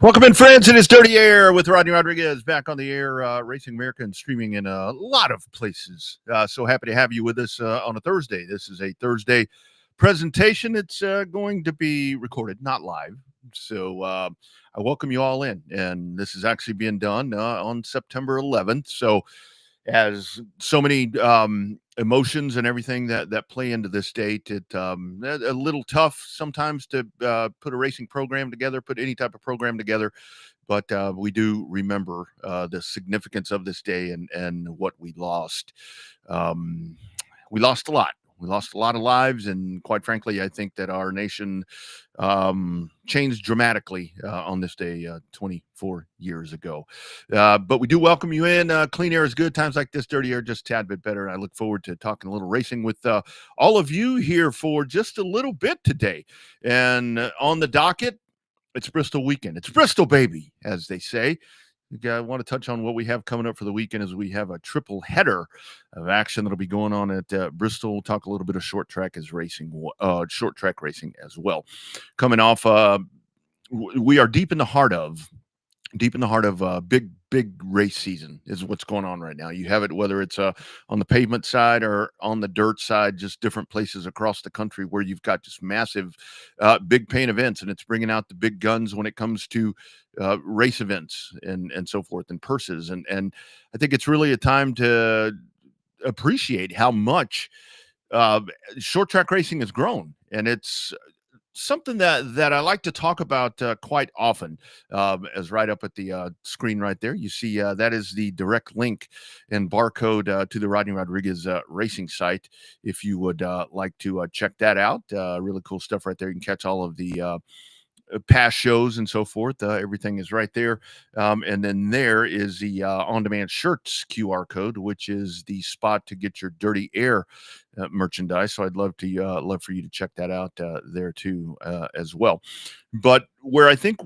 Welcome in, friends. It is Dirty Air with Rodney Rodriguez back on the air, Racing America and streaming in a lot of places. So happy to have you with us on a Thursday. This is a Thursday presentation. It's going to be recorded, not live. So I welcome you all in. And this is actually being done on September 11th. So as so many emotions and everything that play into this date, a little tough sometimes to put a racing program together, put any type of program together. But we do remember the significance of this day and what we lost. Um, we lost a lot. We lost a lot of lives, and quite frankly, I think that our nation changed dramatically on this day 24 years ago. But we do welcome you in. Clean air is good. Times like this, dirty air just a tad bit better. I look forward to talking a little racing with all of you here for just a little bit today. And on the docket, it's Bristol weekend. It's Bristol, baby, as they say. I want to touch on what we have coming up for the weekend as we have a triple header of action that'll be going on at Bristol. We'll talk a little bit of short track racing as well. Coming off, we are deep in the heart of big race season is what's going on right now. You have it whether it's on the pavement side or on the dirt side, just different places across the country where you've got just massive big paint events, and it's bringing out the big guns when it comes to race events and so forth, and purses, and I think it's really a time to appreciate how much uh, short track racing has grown, and it's something that I like to talk about quite often. As right up at the screen right there, you see that is the direct link and barcode to the Rodney Rodriguez racing site. If you would like to check that out, really cool stuff right there. You can catch all of the past shows and so forth. Everything is right there. And then there is the on-demand shirts QR code, which is the spot to get your Dirty Air merchandise. So I'd love for you to check that out there too as well. But where I think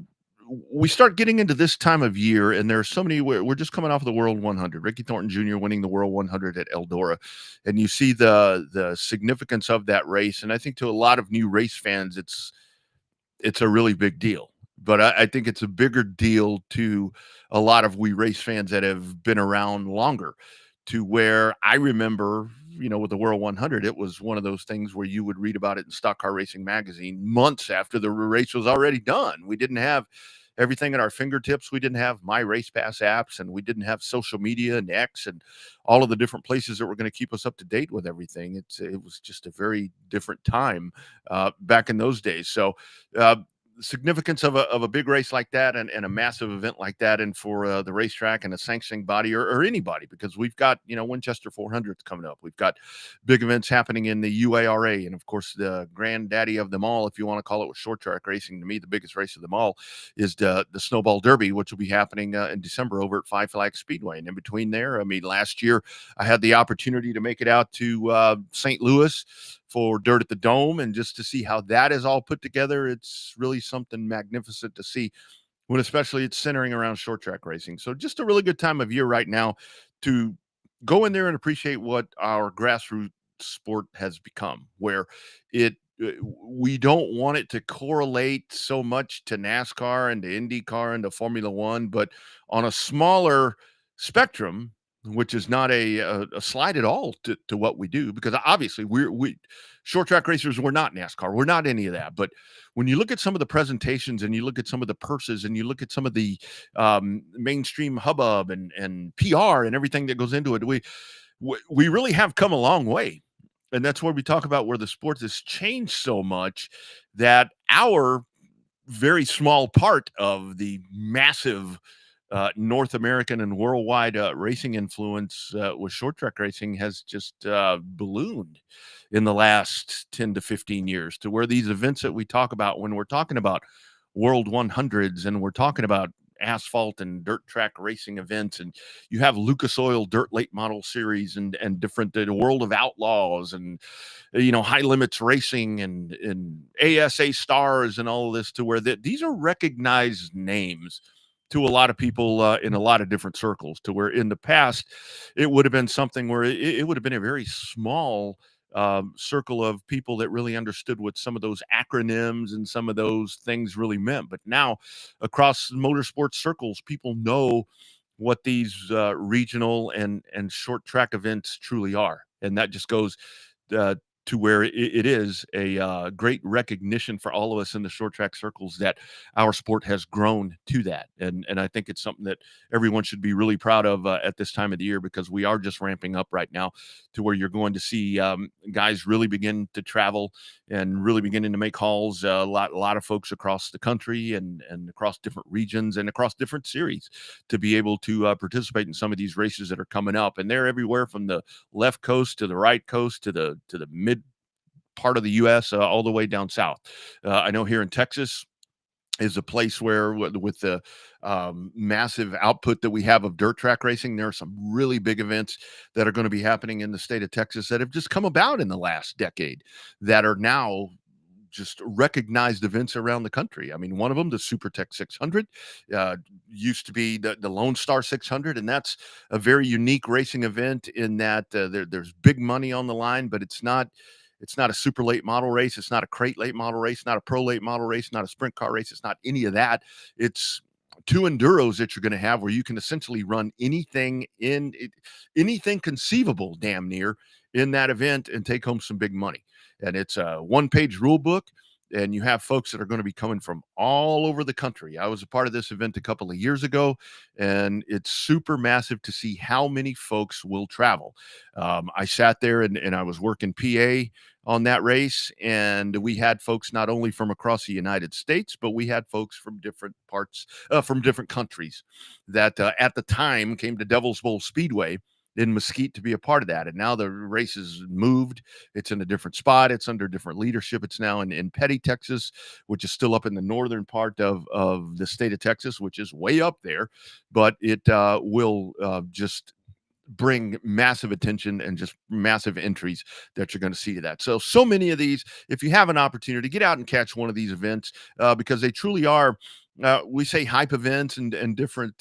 we start getting into this time of year, and there's so many. We're just coming off of the World 100. Ricky Thornton Jr. winning the World 100 at Eldora, and you see the significance of that race. And I think to a lot of new race fans, it's a really big deal. But I think it's a bigger deal to a lot of we race fans that have been around longer, to where I remember, with the World 100, it was one of those things where you would read about it in Stock Car Racing magazine months after the race was already done. We didn't have everything at our fingertips. We didn't have My Race Pass apps, and we didn't have social media and X and all of the different places that were going to keep us up to date with everything. It was just a very different time back in those days. So significance of a big race like that, and a massive event like that, and for the racetrack and a sanctioning body or anybody, because we've got Winchester 400s coming up. We've got big events happening in the UARA, and of course the granddaddy of them all, if you want to call it, with short track racing. To me, the biggest race of them all is the Snowball Derby, which will be happening in December over at Five Flags Speedway. And in between there, I mean, last year I had the opportunity to make it out to St. Louis for Dirt at the Dome, and just to see how that is all put together. It's really something magnificent to see, when especially it's centering around short track racing. So just a really good time of year right now to go in there and appreciate what our grassroots sport has become, where it we don't want it to correlate so much to NASCAR and to IndyCar and to Formula One, but on a smaller spectrum, which is not a slide at all to what we do, because obviously we short track racers, we're not NASCAR, we're not any of that. But when you look at some of the presentations, and you look at some of the purses, and you look at some of the mainstream hubbub and PR and everything that goes into it, we really have come a long way. And that's where we talk about where the sport has changed so much, that our very small part of the massive North American and worldwide racing influence with short track racing has just ballooned in the last 10 to 15 years, to where these events that we talk about when we're talking about World 100s, and we're talking about asphalt and dirt track racing events, and you have Lucas Oil Dirt Late Model Series and different World of Outlaws, and High Limits Racing and ASA Stars and all of this, to where these are recognized names to a lot of people in a lot of different circles, to where in the past it would have been something where it would have been a very small circle of people that really understood what some of those acronyms and some of those things really meant. But now, across motorsports circles, people know what these regional and short track events truly are, and that just goes uh, to where it is a great recognition for all of us in the short track circles that our sport has grown to that, and I think it's something that everyone should be really proud of at this time of the year, because we are just ramping up right now to where you're going to see guys really begin to travel and really beginning to make hauls. A lot of folks across the country and across different regions and across different series to be able to participate in some of these races that are coming up, and they're everywhere from the left coast to the right coast to the mid part of the U.S. All the way down south. I know here in Texas is a place where, with the massive output that we have of dirt track racing, there are some really big events that are going to be happening in the state of Texas that have just come about in the last decade that are now just recognized events around the country. I mean, one of them, the Super Tech 600, used to be the Lone Star 600, and that's a very unique racing event in that there's big money on the line, but it's not a super late model race. It's not a crate late model race, not a pro late model race, not a sprint car race. It's not any of that. It's two enduros that you're going to have where you can essentially run anything conceivable, damn near, in that event and take home some big money. And it's a one-page rule book, and you have folks that are going to be coming from all over the country. I was a part of this event a couple of years ago, and it's super massive to see how many folks will travel. I sat there and I was working PA on that race, and we had folks not only from across the United States, but we had folks from different parts, from different countries that at the time came to Devil's Bowl Speedway in Mesquite to be a part of that. And now the race is moved. It's in a different spot. It's under different leadership. It's now in Petty, Texas, which is still up in the northern part of the state of Texas, which is way up there. But it will just bring massive attention and just massive entries that you're going to see to that. So many of these, if you have an opportunity, get out and catch one of these events because they truly are. We say hype events and different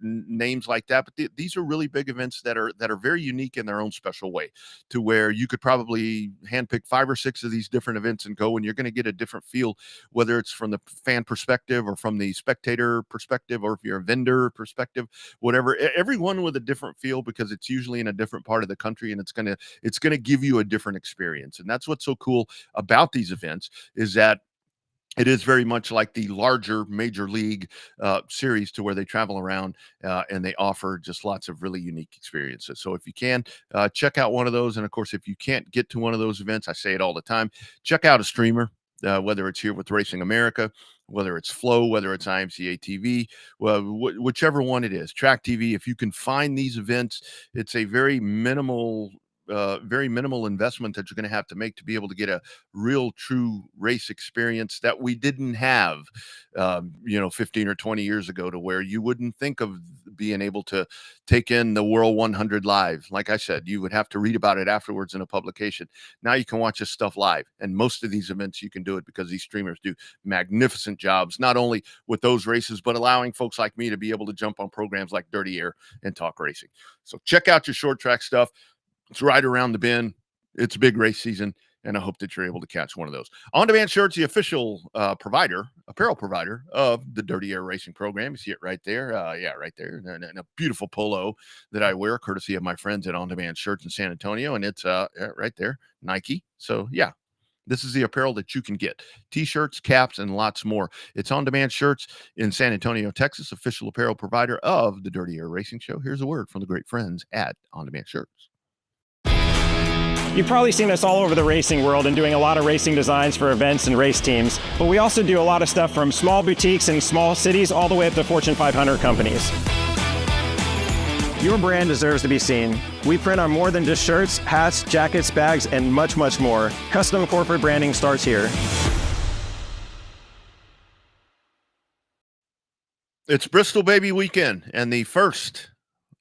names like that, but these are really big events that are very unique in their own special way, to where you could probably handpick 5 or 6 of these different events and go, and you're going to get a different feel, whether it's from the fan perspective or from the spectator perspective, or if you're a vendor perspective, whatever. Everyone with a different feel, because it's usually in a different part of the country, and it's gonna give you a different experience. And that's what's so cool about these events, is that it is very much like the larger major league series, to where they travel around and they offer just lots of really unique experiences. So if you can, check out one of those. And of course, if you can't get to one of those events, I say it all the time, check out a streamer, whether it's here with Racing America, whether it's Flow, whether it's IMCA TV, well, whichever one it is, Track TV. If you can find these events, it's a very minimal investment that you're going to have to make to be able to get a real true race experience that we didn't have 15 or 20 years ago, to where you wouldn't think of being able to take in the World 100 live. Like I said, you would have to read about it afterwards in a publication. Now you can watch this stuff live, and most of these events you can do it because these streamers do magnificent jobs, not only with those races, but allowing folks like me to be able to jump on programs like Dirty Air and talk racing. So check out your short track stuff. It's right around the bend. It's big race season, and I hope that you're able to catch one of those. On Demand Shirts, the official apparel provider of the Dirty Air Racing program. You see it right there. Right there. And a beautiful polo that I wear, courtesy of my friends at On Demand Shirts in San Antonio, and it's right there, Nike. So, yeah. This is the apparel that you can get. T-shirts, caps, and lots more. It's On Demand Shirts in San Antonio, Texas, official apparel provider of the Dirty Air Racing Show. Here's a word from the great friends at On Demand Shirts. You've probably seen us all over the racing world and doing a lot of racing designs for events and race teams, but we also do a lot of stuff from small boutiques in small cities all the way up to Fortune 500 companies. Your brand deserves to be seen. We print on more than just shirts, hats, jackets, bags, and much, much more. Custom corporate branding starts here. It's Bristol Baby Weekend, and the first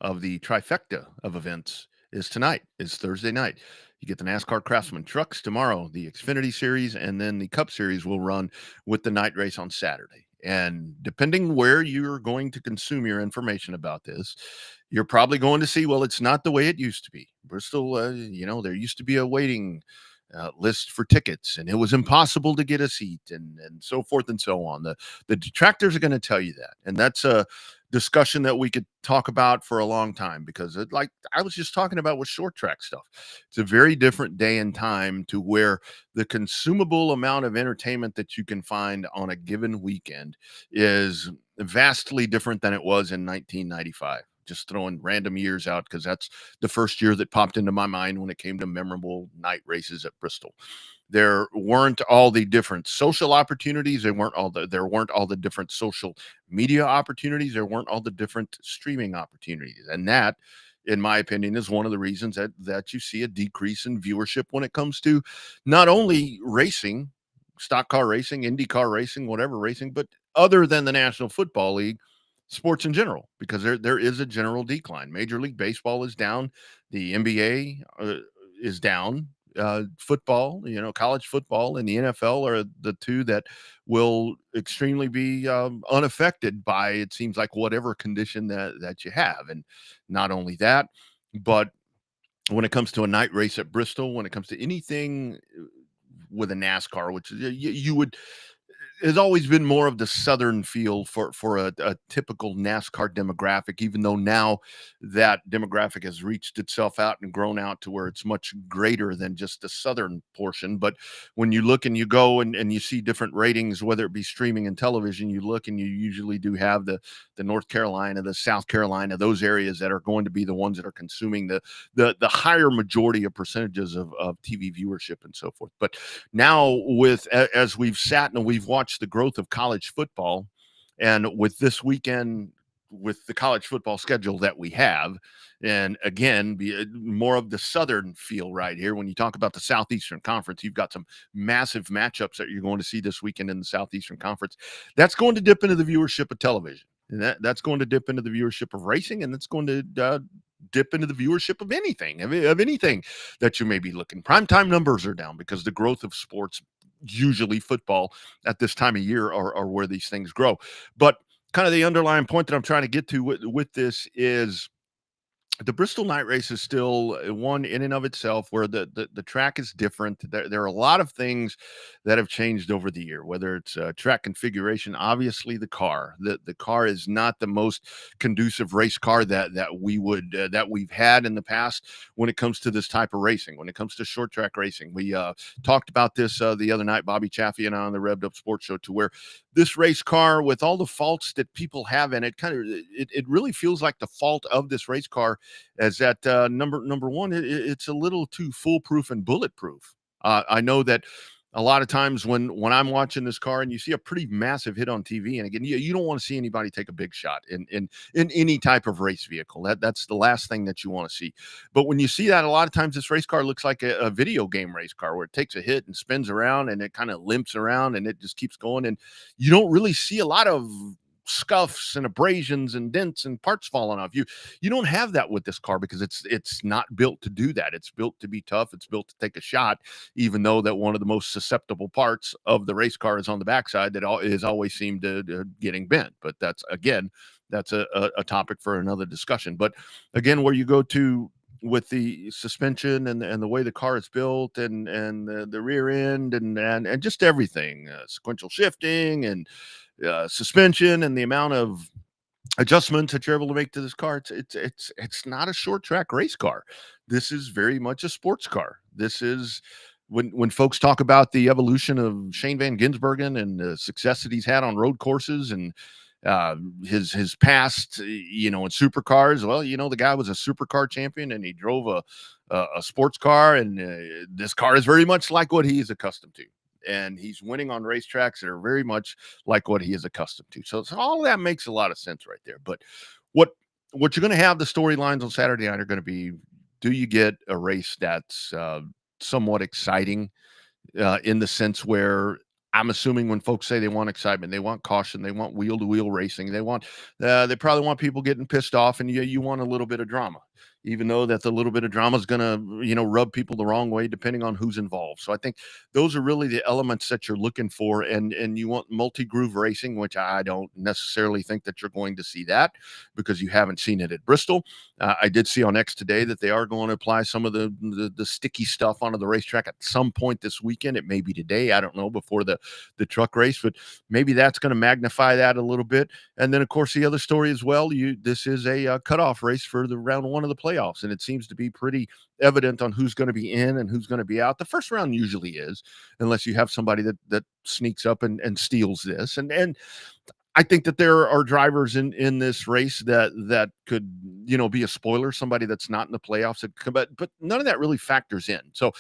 of the trifecta of events is Thursday night. You get the NASCAR Craftsman trucks tomorrow, the Xfinity Series, and then the Cup Series will run with the night race on Saturday. And depending where you're going to consume your information about this, you're probably going to see, well, it's not the way it used to be. Bristol, there used to be a waiting list for tickets, and it was impossible to get a seat, and so forth and so on. The detractors are going to tell you that, and that's a discussion that we could talk about for a long time because, like I was just talking about with short track stuff, it's a very different day and time to where the consumable amount of entertainment that you can find on a given weekend is vastly different than it was in 1995. Just throwing random years out because that's the first year that popped into my mind when it came to memorable night races at Bristol. There weren't all the different social opportunities. There weren't all the different social media opportunities. There weren't all the different streaming opportunities. And that, in my opinion, is one of the reasons that you see a decrease in viewership when it comes to not only racing, stock car racing, Indy car racing, whatever racing, but other than the National Football League, sports in general, because there is a general decline. Major League Baseball is down, the NBA is down. Football, college football and the NFL are the two that will extremely be unaffected by, it seems like, whatever condition that you have. And not only that, but when it comes to a night race at Bristol, when it comes to anything with a NASCAR, which you would has always been more of the southern feel for a typical NASCAR demographic, even though now that demographic has reached itself out and grown out to where it's much greater than just the southern portion. But when you look and you go and you see different ratings, whether it be streaming and television, you look and you usually do have the North Carolina, the South Carolina, those areas that are going to be the ones that are consuming the higher majority of percentages of TV viewership and so forth. But now, as we've sat and we've watched the growth of college football, and with this weekend, with the college football schedule that we have, and again, be more of the southern feel right here. When you talk about the Southeastern Conference, you've got some massive matchups that you're going to see this weekend in the Southeastern Conference. That's going to dip into the viewership of television, and that's going to dip into the viewership of racing, and that's going to dip into the viewership of anything that you may be looking. Primetime numbers are down because the growth of sports, usually football at this time of year, are where these things grow. But kind of the underlying point that I'm trying to get to with this is the Bristol night race is still one in and of itself where the track is different. There are a lot of things that have changed over the year, whether it's track configuration, obviously the car. The car is not the most conducive race car that we've had in the past when it comes to this type of racing, when it comes to short track racing. We talked about this the other night, Bobby Chaffee and I, on the Revved Up Sports Show, to where this race car, with all the faults that people have in it, it really feels like the fault of this race car is that number one, it's a little too foolproof and bulletproof. I know that a lot of times when I'm watching this car and you see a pretty massive hit on TV, and again, you don't want to see anybody take a big shot in any type of race vehicle. That's the last thing that you want to see. But when you see that, a lot of times this race car looks like a video game race car where it takes a hit and spins around and it kind of limps around and it just keeps going. And you don't really see a lot of scuffs and abrasions and dents and parts falling off. You don't have that with this car because it's not built to do that. It's built to be tough. It's built to take a shot, even though that one of the most susceptible parts of the race car is on the backside that is always seemed to getting bent. But that's a topic for another discussion. But again, where you go to with the suspension and the way the car is built and the rear end and just everything, sequential shifting and suspension and the amount of adjustments that you're able to make to this car, it's not a short track race car. This is very much a sports car. This is when folks talk about the evolution of Shane Van Gisbergen and the success that he's had on road courses and his past, in supercars. Well, the guy was a supercar champion and he drove a sports car, and this car is very much like what he is accustomed to. And he's winning on racetracks that are very much like what he is accustomed to. So all of that makes a lot of sense right there. But what you're going to have, the storylines on Saturday night are going to be: do you get a race that's somewhat exciting in the sense where, I'm assuming when folks say they want excitement, they want caution, they want wheel to wheel racing, they probably want people getting pissed off, and you want a little bit of drama. even though that the little bit of drama is going to, rub people the wrong way depending on who's involved. So I think those are really the elements that you're looking for, and you want multi-groove racing, which I don't necessarily think that you're going to see that because you haven't seen it at Bristol. I did see on X today that they are going to apply some of the sticky stuff onto the racetrack at some point this weekend. It may be today, I don't know, before the truck race, but maybe that's going to magnify that a little bit. And then, of course, the other story as well, this is a cutoff race for the round one of the playoffs, and it seems to be pretty evident on who's going to be in and who's going to be out. The first round usually is, unless you have somebody that sneaks up and steals this. And I think that there are drivers in this race that could, be a spoiler, somebody that's not in the playoffs, but none of that really factors in. So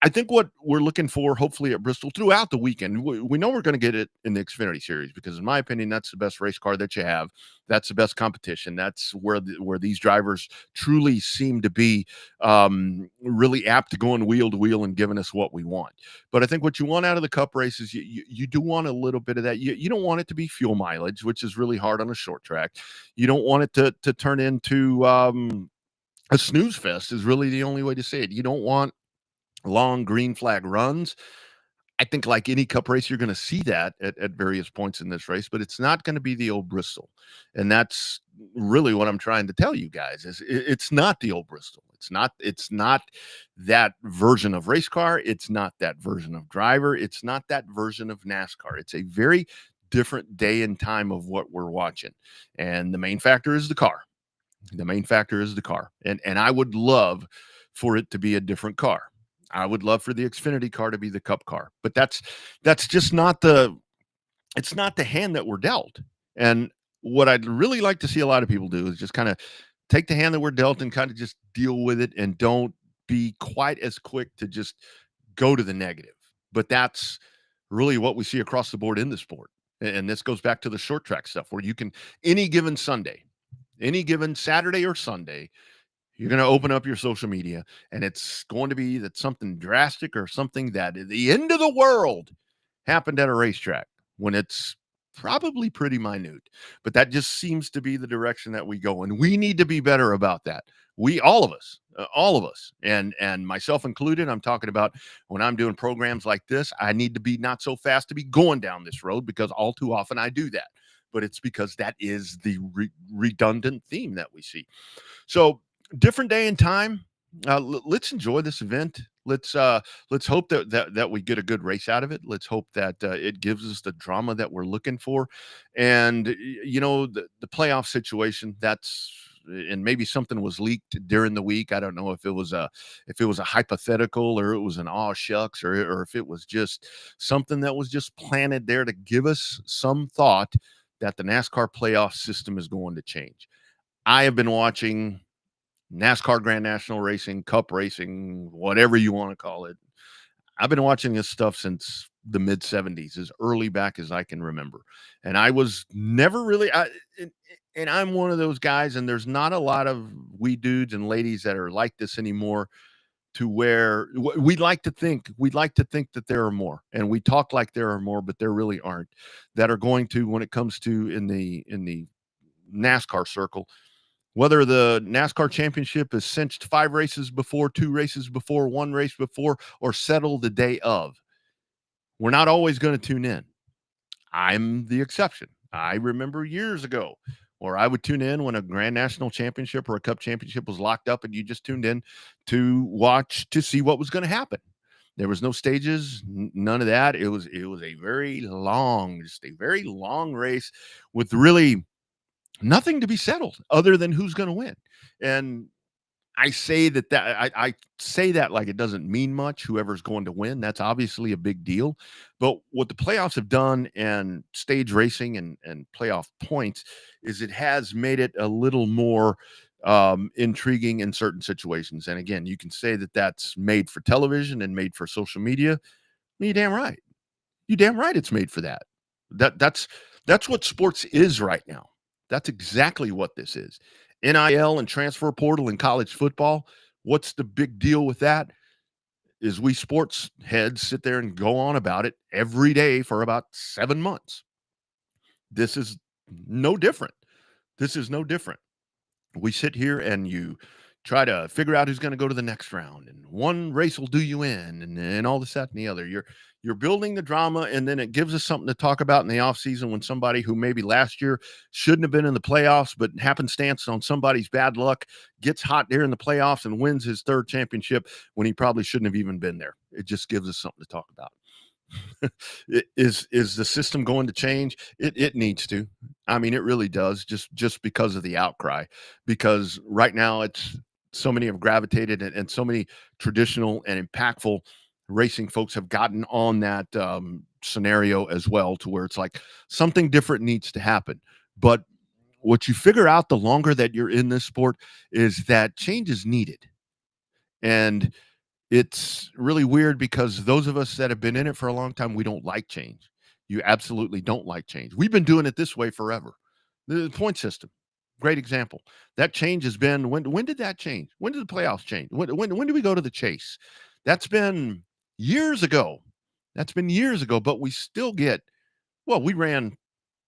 I think what we're looking for, hopefully at Bristol throughout the weekend, we know we're going to get it in the Xfinity Series because, in my opinion, that's the best race car that you have. That's the best competition. That's where these drivers truly seem to be really apt to going wheel to wheel and giving us what we want. But I think what you want out of the Cup races, you do want a little bit of that. You don't want it to be fuel mileage, which is really hard on a short track. You don't want it to turn into a snooze fest. Is really the only way to say it. You don't want long green flag runs. I think like any cup race, you're going to see that at various points in this race, but it's not going to be the old Bristol. And that's really what I'm trying to tell you guys is it's not the old Bristol. It's not that version of race car. It's not that version of driver. It's not that version of NASCAR. It's a very different day and time of what we're watching. And the main factor is the car. The main factor is the car. And I would love for it to be a different car. I would love for the Xfinity car to be the Cup car, but that's just not it's not the hand that we're dealt. And what I'd really like to see a lot of people do is just kind of take the hand that we're dealt and kind of just deal with it and don't be quite as quick to just go to the negative. But that's really what we see across the board in the sport. And this goes back to the short track stuff where you can any given Sunday, any given Saturday or Sunday, you're going to open up your social media and it's going to be that something drastic or something that at the end of the world happened at a racetrack when it's probably pretty minute. But that just seems to be the direction that we go. And we need to be better about that. All of us, and myself included. I'm talking about when I'm doing programs like this, I need to be not so fast to be going down this road because all too often I do that. But it's because that is the redundant theme that we see. So different day and time. Let's enjoy this event. Let's hope that we get a good race out of it. Let's hope that it gives us the drama that we're looking for, and the playoff situation. And maybe something was leaked during the week. I don't know if it was a hypothetical or it was an aw shucks or if it was just something that was just planted there to give us some thought that the NASCAR playoff system is going to change. I have been watching NASCAR Grand National Racing, Cup Racing, whatever you want to call it. I've been watching this stuff since the mid 70s, as early back as I can remember. And I was never really, and I'm one of those guys, and there's not a lot of we dudes and ladies that are like this anymore to where we'd like to think that there are more, and we talk like there are more, but there really aren't, that are going to, when it comes to in the NASCAR circle, whether the NASCAR championship is cinched 5 races before, 2 races before, 1 race before, or settled the day of. We're not always going to tune in. I'm the exception. I remember years ago where I would tune in when a Grand National Championship or a Cup Championship was locked up, and you just tuned in to watch to see what was going to happen. There was no stages, none of that. It was a very long race with really nothing to be settled other than who's going to win. And I say I say that like it doesn't mean much. Whoever's going to win, that's obviously a big deal. But what the playoffs have done and stage racing and playoff points is it has made it a little more intriguing in certain situations. And again, you can say that that's made for television and made for social media. You damn right. You damn right it's made for that. That's what sports is right now. That's exactly what this is. NIL and transfer portal in college football. What's the big deal with that? Is we sports heads sit there and go on about it every day for about 7 months. This is no different. This is no different. We sit here and you try to figure out who's going to go to the next round, and one race will do you in, and all this, that, and the other. You're building the drama, and then it gives us something to talk about in the offseason when somebody who maybe last year shouldn't have been in the playoffs, but happenstance on somebody's bad luck gets hot there in the playoffs and wins his third championship when he probably shouldn't have even been there. It just gives us something to talk about. Is the system going to change? It needs to. I mean, it really does, just because of the outcry. Because right now, it's so many have gravitated, and so many traditional and impactful racing folks have gotten on that scenario as well, to where it's like something different needs to happen. But what you figure out the longer that you're in this sport is that change is needed. And it's really weird because those of us that have been in it for a long time, we don't like change. You absolutely don't like change. We've been doing it this way forever. The point system, great example. That change has been, when did that change? When did the playoffs change? When did we go to the chase? That's been years ago. That's been years ago, but we still get, well, we ran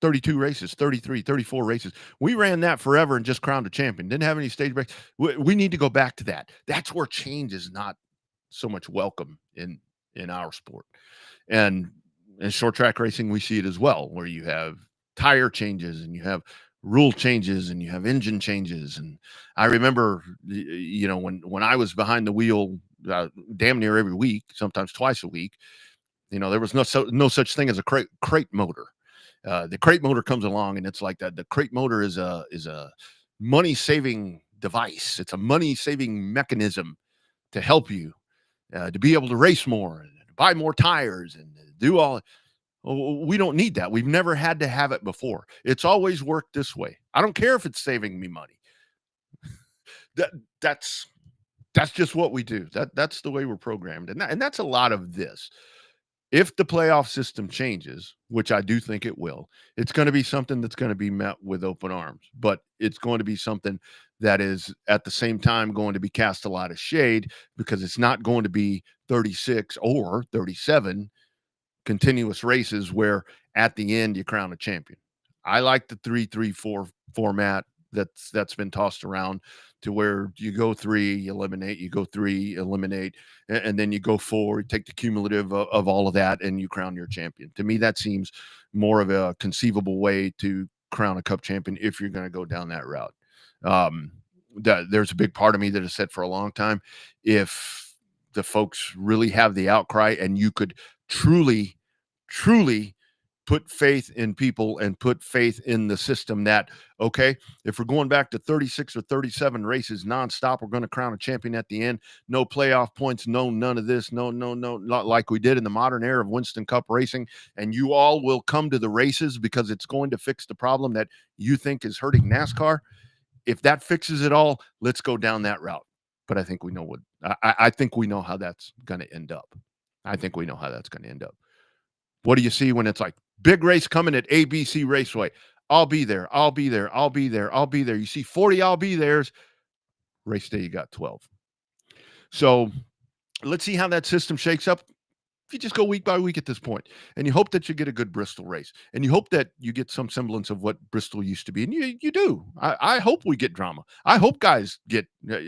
32 races, 33, 34 races. We ran that forever and just crowned a champion. Didn't have any stage breaks. We need to go back to that. That's where change is not so much welcome in our sport. And in short track racing, we see it as well, where you have tire changes and you have rule changes and you have engine changes. And I remember, when I was behind the wheel damn near every week, sometimes twice a week, there was no such thing as a crate motor. The crate motor comes along, and it's like that. The crate motor is a money saving device. It's a money saving mechanism to help you to be able to race more and buy more tires and do all. We don't need that. We've never had to have it before. It's always worked this way. I don't care if it's saving me money. That's just what we do. That's the way we're programmed, and that's a lot of this. If the playoff system changes, which I do think it will, it's going to be something that's going to be met with open arms, but it's going to be something that is at the same time going to be cast a lot of shade, because it's not going to be 36 or 37 continuous races where at the end you crown a champion. I like the 3-3-4 format that's been tossed around, to where you go 3, eliminate, you go 3, eliminate, and then you go 4, you take the cumulative of all of that, and you crown your champion. To me, that seems more of a conceivable way to crown a cup champion if you're going to go down that route. There's a big part of me that has said for a long time, if the folks really have the outcry and you could truly put faith in people and put faith in the system, that, okay, if we're going back to 36 or 37 races nonstop, we're going to crown a champion at the end. No playoff points, none of this, no, not like we did in the modern era of Winston Cup racing. And you all will come to the races because it's going to fix the problem that you think is hurting NASCAR. If that fixes it all, let's go down that route. But I think we know I think we know how that's going to end up. What do you see when it's like, big race coming at ABC Raceway? I'll be there. You see 40 I'll be there's. Race day, you got 12. So let's see how that system shakes up. If you just go week by week at this point, and you hope that you get a good Bristol race, and you hope that you get some semblance of what Bristol used to be, and you do. I hope we get drama. I hope guys get,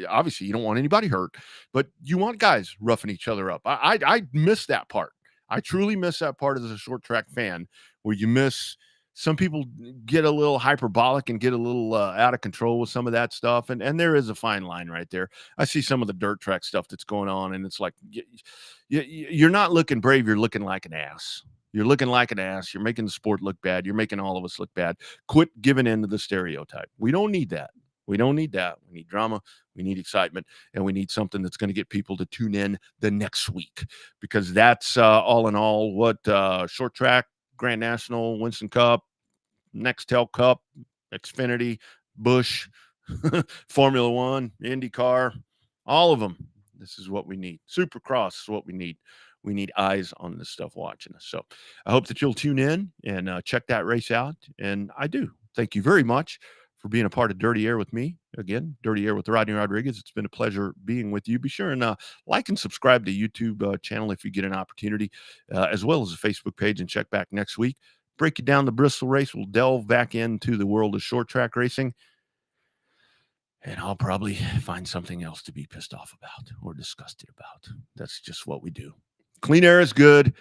obviously you don't want anybody hurt, but you want guys roughing each other up. I miss that part. I truly miss that part as a short track fan, where you miss, some people get a little hyperbolic and get a little out of control with some of that stuff. And there is a fine line right there. I see some of the dirt track stuff that's going on, and it's like, you're not looking brave. You're looking like an ass. You're looking like an ass. You're making the sport look bad. You're making all of us look bad. Quit giving in to the stereotype. We don't need that. We need drama. We need excitement, and we need something that's going to get people to tune in the next week, because that's all in all what short track, Grand National, Winston Cup, Nextel Cup, Xfinity, Busch, Formula One, IndyCar, all of them. This is what we need. Supercross is what we need. We need eyes on this stuff watching us. So I hope that you'll tune in and check that race out. And I do. Thank you very much for being a part of Dirty Air with me. Again, Dirty Air with Rodney Rodriguez. It's been a pleasure being with you. Be sure and like and subscribe to the YouTube channel if you get an opportunity, as well as the Facebook page, and check back next week. Break it down the Bristol race. We'll delve back into the world of short track racing. and I'll probably find something else to be pissed off about or disgusted about. That's just what we do. Clean air is good.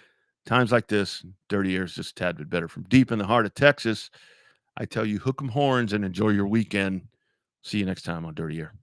Times like this, dirty air is just a tad bit better. From deep in the heart of Texas, I tell you, hook 'em horns and enjoy your weekend. See you next time on Dirty Air.